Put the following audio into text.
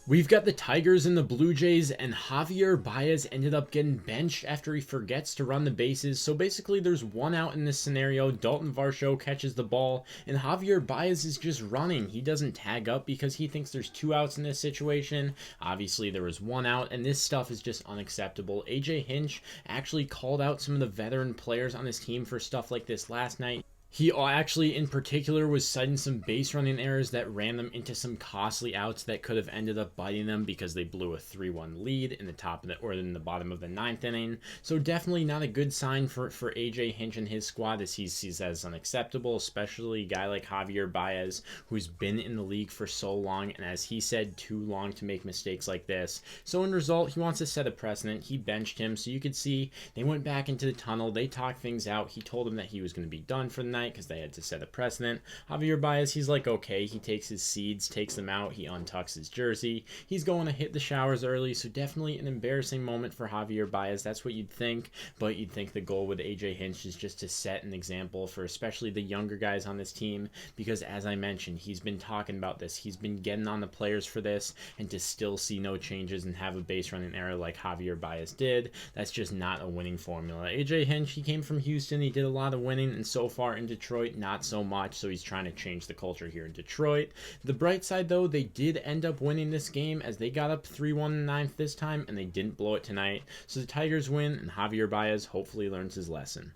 We've got the Tigers and the Blue Jays, and Javier Baez ended up getting benched after he forgets to run the bases. So basically, there's one out in this scenario. Dalton Varsho catches the ball, and Javier Baez is just running. He doesn't tag up because he thinks there's two outs in this situation. Obviously, there was one out, and this stuff is just unacceptable. AJ Hinch actually called out some of the veteran players on his team for stuff like this last night. He actually, in particular, was citing some base running errors that ran them into some costly outs that could have ended up biting them because they blew a 3-1 lead in the top of the, or in the bottom of the ninth inning. So definitely not a good sign for AJ Hinch and his squad, as he sees as unacceptable, especially a guy like Javier Baez, who's been in the league for so long, and as he said, too long to make mistakes like this. So in result, he wants to set a precedent. He benched him, so you could see they went back into the tunnel. They talked things out. He told them that he was going to be done for the night because they had to set a precedent. Javier Baez, he's like, okay, he takes his seeds, takes them out, he untucks his jersey, he's going to hit the showers early, so definitely an embarrassing moment for Javier Baez. That's what you'd think, but you'd think the goal with AJ Hinch is just to set an example for especially the younger guys on this team, because as I mentioned, he's been talking about this, he's been getting on the players for this, and to still see no changes and have a base running error like Javier Baez did, that's just not a winning formula. AJ Hinch, he came from Houston, he did a lot of winning, and so far in Detroit, not so much, so he's trying to change the culture here in Detroit. The bright side, though, they did end up winning this game as they got up 3-1 in the ninth this time, and they didn't blow it tonight. So the Tigers win, and Javier Baez hopefully learns his lesson.